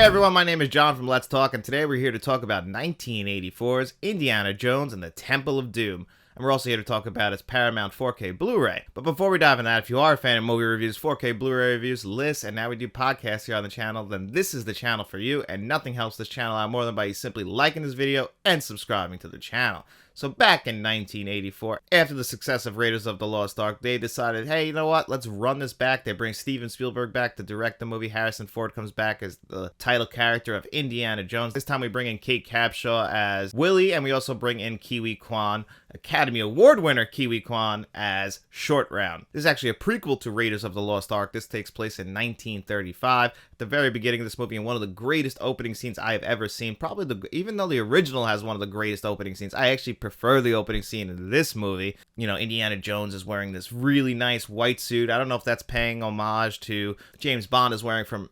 everyone, my name is John from Let's Talk, and today we're here to talk about 1984's Indiana Jones and the Temple of Doom. And we're also here to talk about its Paramount 4K Blu-ray. But before we dive into that, if you are a fan of movie reviews, 4K Blu-ray reviews, lists, and now we do podcasts here on the channel, then this is the channel for you, and nothing helps this channel out more than by you simply liking this video and subscribing to the channel. So back in 1984, after the success of Raiders of the Lost Ark, they decided, hey, you know what, let's run this back. They bring Steven Spielberg back to direct the movie. Harrison Ford comes back as the title character of Indiana Jones. This time we bring in Kate Capshaw as Willie, and we also bring in Kiwi Kwan, Academy Award winner Kiwi Kwan, as Short Round. This is actually a prequel to Raiders of the Lost Ark. This takes place in 1935, at the very beginning of this movie, and one of the greatest opening scenes I have ever seen. Probably, even though the original has one of the greatest opening scenes, I actually prefer the opening scene in this movie. You know, Indiana Jones is wearing this really nice white suit. I don't know if that's paying homage to James Bond is wearing from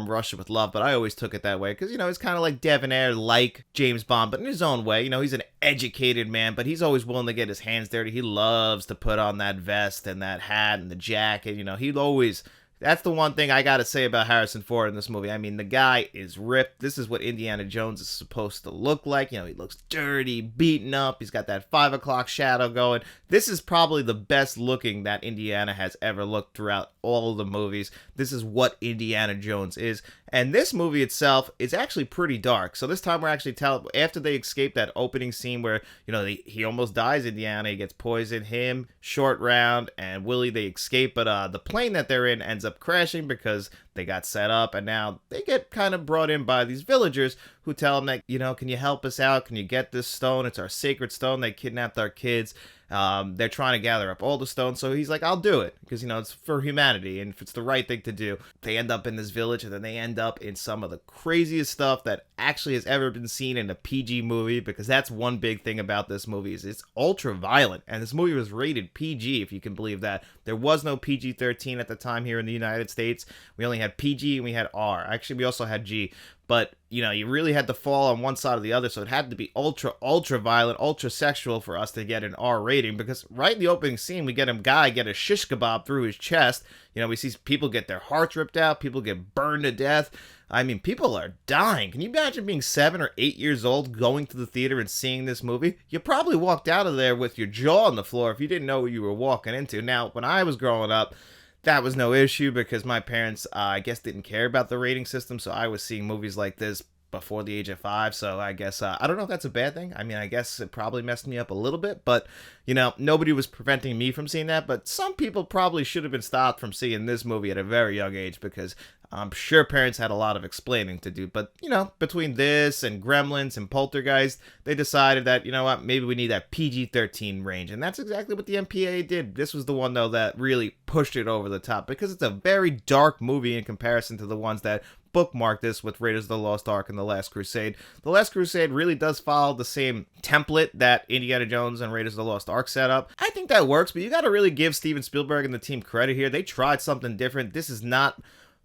Russia with Love, but I always took it that way because, you know, it's kind of like debonair like James Bond, but in his own way. You know, he's an educated man, but he's always willing to get his hands dirty. He loves to put on that vest and that hat and the jacket. You know, he'd always... That's the one thing I gotta say about Harrison Ford in this movie. I mean, the guy is ripped. This is what Indiana Jones is supposed to look like. You know, he looks dirty, beaten up. He's got that 5 o'clock shadow going. This is probably the best looking that Indiana has ever looked throughout all of the movies. This is what Indiana Jones is. And this movie itself is actually pretty dark. So this time we're actually after they escape that opening scene where, you know, he almost dies, Indiana, he gets poisoned, him, Short Round, and Willie, they escape. But the plane that they're in ends up crashing because they got set up, and now they get kind of brought in by these villagers who tell them that, you know, can you help us out? Can you get this stone? It's our sacred stone. They kidnapped our kids. They're trying to gather up all the stones, so he's like, I'll do it, because, you know, it's for humanity, and if it's the right thing to do. They end up in this village, and then they end up in some of the craziest stuff that actually has ever been seen in a PG movie, because that's one big thing about this movie, is it's ultra violent, and this movie was rated PG, if you can believe that. There was no PG-13 at the time here in the United States. We only had PG and we had R. Actually, we also had G. But, you know, you really had to fall on one side or the other, so it had to be ultra violent, ultra sexual for us to get an R rating, because right in the opening scene, we get a guy get a shish kebab through his chest. You know, we see people get their hearts ripped out, people get burned to death. I mean, people are dying. Can you imagine being 7 or 8 years old, going to the theater and seeing this movie? You probably walked out of there with your jaw on the floor if you didn't know what you were walking into. Now, when I was growing up, that was no issue because my parents, I guess, didn't care about the rating system, so I was seeing movies like this before the age of 5, so I guess, I don't know if that's a bad thing. I mean, I guess it probably messed me up a little bit, but, you know, nobody was preventing me from seeing that, but some people probably should have been stopped from seeing this movie at a very young age, because I'm sure parents had a lot of explaining to do. But, you know, between this and Gremlins and Poltergeist, they decided that, you know what, maybe we need that PG-13 range. And that's exactly what the MPAA did. This was the one, though, that really pushed it over the top, because it's a very dark movie in comparison to the ones that bookmark this with Raiders of the Lost Ark and The Last Crusade. The Last Crusade really does follow the same template that Indiana Jones and Raiders of the Lost Ark set up. I think that works, but you got to really give Steven Spielberg and the team credit here. They tried something different. This is not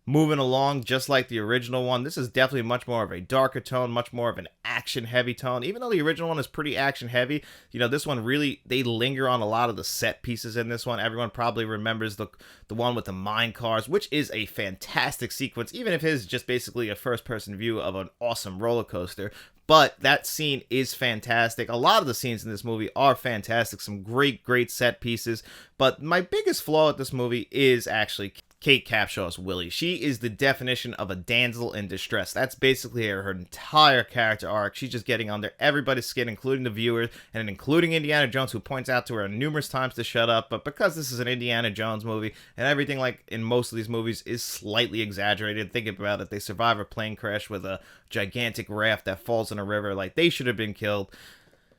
moving along just like the original one. This is definitely much more of a darker tone, much more of an action-heavy tone. Even though the original one is pretty action-heavy, you know, this one really, they linger on a lot of the set pieces in this one. Everyone probably remembers the one with the mine cars, which is a fantastic sequence, even if it is just basically a first-person view of an awesome roller coaster. But that scene is fantastic. A lot of the scenes in this movie are fantastic. Some great set pieces. But my biggest flaw with this movie is actually Kate Capshaw's Willie. She is the definition of a damsel in distress. That's basically her entire character arc. She's just getting under everybody's skin, including the viewers, and including Indiana Jones, who points out to her numerous times to shut up. But because this is an Indiana Jones movie, and everything like in most of these movies is slightly exaggerated, think about it. They survive a plane crash with a gigantic raft that falls in a river. Like, they should have been killed.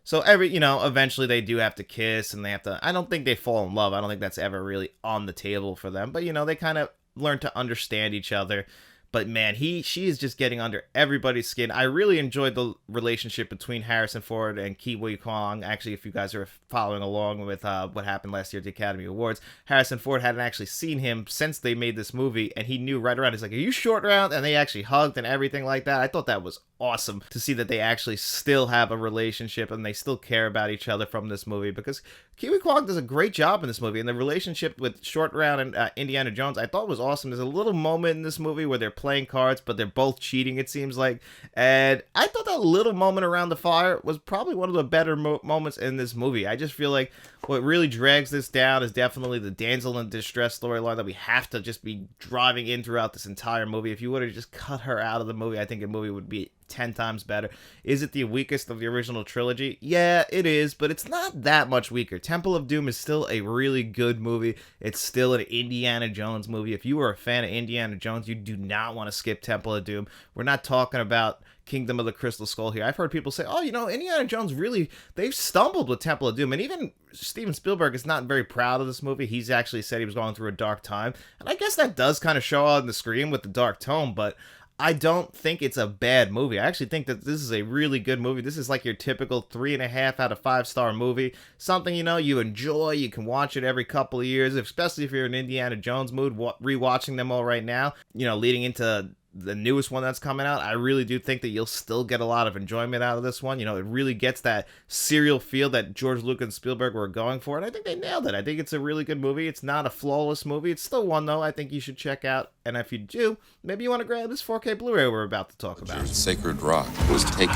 So eventually they do have to kiss, and they have to, I don't think they fall in love. I don't think that's ever really on the table for them. But, you know, they kind of learn to understand each other. But man, she is just getting under everybody's skin. I really enjoyed the relationship between Harrison Ford and Kiwi Kwan. Actually, if you guys are following along with what happened last year at the Academy Awards, Harrison Ford hadn't actually seen him since they made this movie, and he knew right around. He's like, "Are you Short Round?" And they actually hugged and everything like that. I thought that was awesome to see that they actually still have a relationship and they still care about each other from this movie, because Kiwi Kwan does a great job in this movie, and the relationship with Short Round and Indiana Jones I thought was awesome. There's a little moment in this movie where they're playing cards, but they're both cheating, it seems like, and I thought that little moment around the fire was probably one of the better moments in this movie. I just feel like what really drags this down is definitely the damsel in distress storyline that we have to just be driving in throughout this entire movie. If you would have just cut her out of the movie, I think the movie would be 10 times better. Is it the weakest of the original trilogy? Yeah, it is, but it's not that much weaker. Temple of Doom is still a really good movie. It's still an Indiana Jones movie. If you were a fan of Indiana Jones, you do not want to skip Temple of Doom. We're not talking about Kingdom of the Crystal Skull here. I've heard people say, oh, Indiana Jones really, they've stumbled with Temple of Doom. And even Steven Spielberg is not very proud of this movie. He's actually said he was going through a dark time. And I guess that does kind of show on the screen with the dark tone, but I don't think it's a bad movie. I actually think that this is a really good movie. This is like your typical 3.5 out of 5-star movie. Something, you enjoy. You can watch it every couple of years, especially if you're in Indiana Jones mood, rewatching them all right now, leading into the newest one that's coming out. I really do think that you'll still get a lot of enjoyment out of this one. It really gets that serial feel that George Lucas and Spielberg were going for, and I think they nailed it. I think it's a really good movie. It's not a flawless movie. It's still one, though, I think you should check out, and if you do, maybe you want to grab this 4K Blu-ray we're about to talk about. Sacred rock was taken.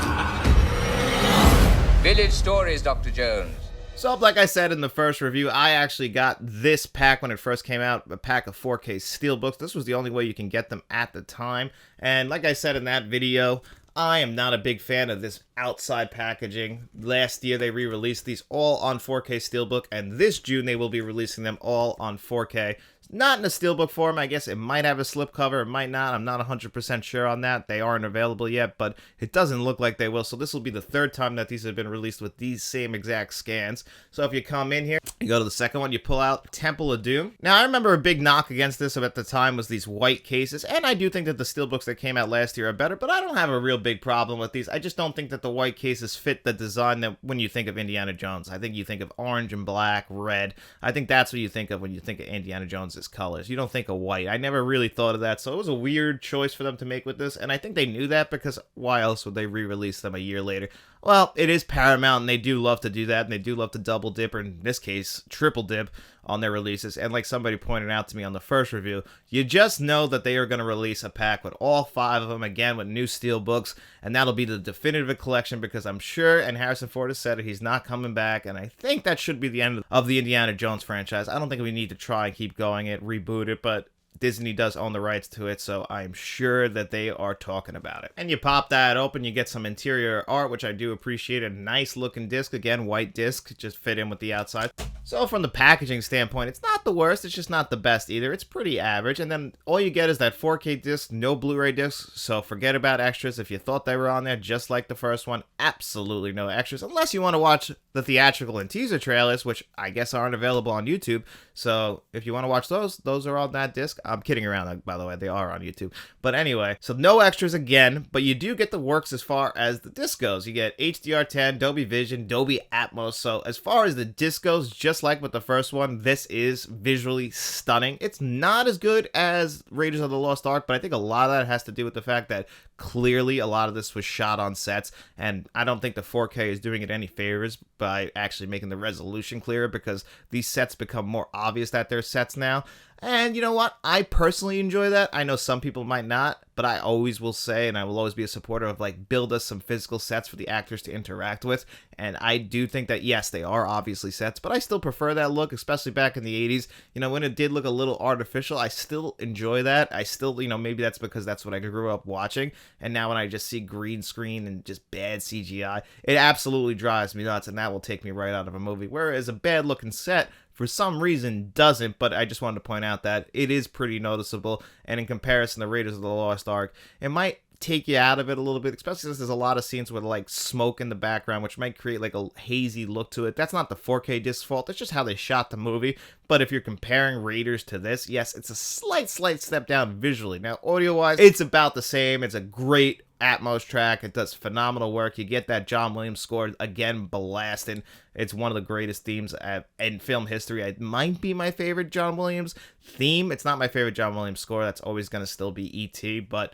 Village stories, Dr. Jones. So, like I said in the first review, I actually got this pack when it first came out, a pack of 4K Steelbooks. This was the only way you can get them at the time. And like I said in that video, I am not a big fan of this outside packaging. Last year, they re-released these all on 4K Steelbook, and this June, they will be releasing them all on 4K. Not in a steelbook form. I guess it might have a slipcover, it might not. I'm not 100% sure on that. They aren't available yet, but it doesn't look like they will. So this will be the third time that these have been released with these same exact scans. So if you come in here, you go to the second one, you pull out Temple of Doom. Now, I remember a big knock against this at the time was these white cases, and I do think that the steelbooks that came out last year are better, but I don't have a real big problem with these. I just don't think that the white cases fit the design that when you think of Indiana Jones. I think you think of orange and black, red. I think that's what you think of when you think of Indiana Jones' colors. You don't think of white. I never really thought of that, so it was a weird choice for them to make with this, and I think they knew that because why else would they re-release them a year later? Well, it is Paramount, and they do love to do that, and they do love to double dip, or in this case, triple dip on their releases. And like somebody pointed out to me on the first review, you just know that they are going to release a pack with all 5 of them, again, with new steel books, and that'll be the definitive collection, because I'm sure, and Harrison Ford has said it, he's not coming back, and I think that should be the end of the Indiana Jones franchise. I don't think we need to try and keep going it, reboot it, but Disney does own the rights to it, so I'm sure that they are talking about it. And you pop that open, you get some interior art, which I do appreciate. A nice looking disc, again, white disc, just fit in with the outside. So from the packaging standpoint, it's not the worst, it's just not the best either. It's pretty average, and then all you get is that 4K disc, no Blu-ray discs, so forget about extras. If you thought they were on there, just like the first one, absolutely no extras, unless you want to watch the theatrical and teaser trailers, which I guess aren't available on YouTube. So if you want to watch those are on that disc. I'm kidding around, by the way, they are on YouTube. But anyway, so no extras again, but you do get the works as far as the disc goes. You get HDR10, Dolby Vision, Dolby Atmos. So as far as the disc goes, just like with the first one, this is visually stunning. It's not as good as Raiders of the Lost Ark, but I think a lot of that has to do with the fact that clearly a lot of this was shot on sets, and I don't think the 4K is doing it any favors by actually making the resolution clearer, because these sets become more obvious that they're sets now. And you know what? I personally enjoy that. I know some people might not, but I always will say, and I will always be a supporter of, like, build us some physical sets for the actors to interact with. And I do think that, yes, they are obviously sets, but I still prefer that look, especially back in the 80s. When it did look a little artificial, I still enjoy that. I still, maybe that's because that's what I grew up watching. And now when I just see green screen and just bad CGI, it absolutely drives me nuts, and that will take me right out of a movie. Whereas a bad looking set, for some reason, doesn't, but I just wanted to point out that it is pretty noticeable, and in comparison to Raiders of the Lost Ark, it might take you out of it a little bit, especially since there's a lot of scenes with, like, smoke in the background, which might create, like, a hazy look to it. That's not the 4K disc's fault, that's just how they shot the movie. But if you're comparing Raiders to this, yes, it's a slight step down visually. Now, audio-wise, it's about the same. It's a great Atmos track. It does phenomenal work. You get that John Williams score, again, blasting. It's one of the greatest themes in film history. It might be my favorite John Williams theme. It's not my favorite John Williams score. That's always going to still be E.T., but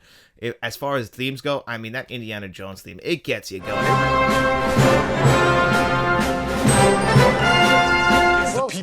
as far as themes go, I mean, that Indiana Jones theme, it gets you going.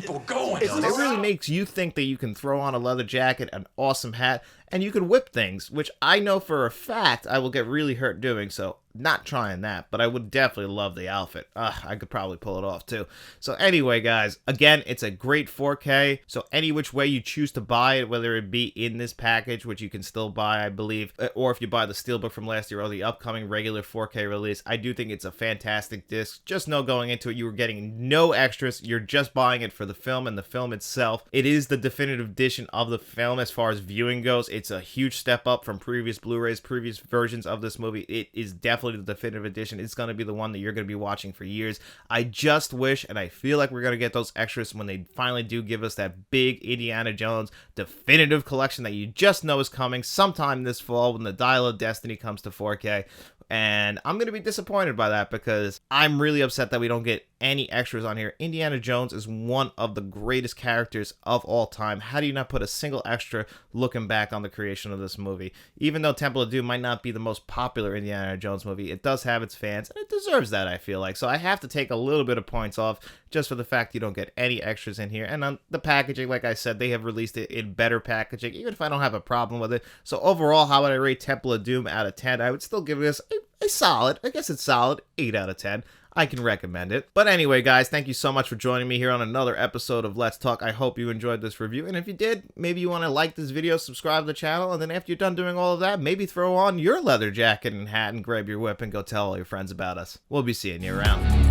people going. It really makes you think that you can throw on a leather jacket, an awesome hat, and you can whip things, which I know for a fact I will get really hurt doing, so not trying that, but I would definitely love the outfit. I could probably pull it off too. So anyway, guys, again, it's a great 4K, so any which way you choose to buy it, whether it be in this package, which you can still buy, I believe, or if you buy the Steelbook from last year or the upcoming regular 4K release, I do think it's a fantastic disc. Just know going into it, you were getting no extras. You're just buying it for the film and the film itself. It is the definitive edition of the film as far as viewing goes. It's a huge step up from previous Blu-rays, previous versions of this movie. It is definitely the definitive edition. It's going to be the one that you're going to be watching for years. I just wish, and I feel like we're going to get those extras when they finally do give us that big Indiana Jones definitive collection that you just know is coming sometime this fall when the Dial of Destiny comes to 4K. And I'm going to be disappointed by that because I'm really upset that we don't get any extras on here. Indiana Jones is one of the greatest characters of all time. How do you not put a single extra looking back on the creation of this movie? Even though Temple of Doom might not be the most popular Indiana Jones movie, it does have its fans, and it deserves that, I feel like. So I have to take a little bit of points off just for the fact you don't get any extras in here. And on the packaging, like I said, they have released it in better packaging, even if I don't have a problem with it. So overall, how would I rate Temple of Doom out of 10? I would still give this a solid, I guess it's solid, 8 out of 10. I can recommend it. But anyway, guys, thank you so much for joining me here on another episode of Let's Talk. I hope you enjoyed this review. And if you did, maybe you want to like this video, subscribe to the channel, and then after you're done doing all of that, maybe throw on your leather jacket and hat and grab your whip and go tell all your friends about us. We'll be seeing you around.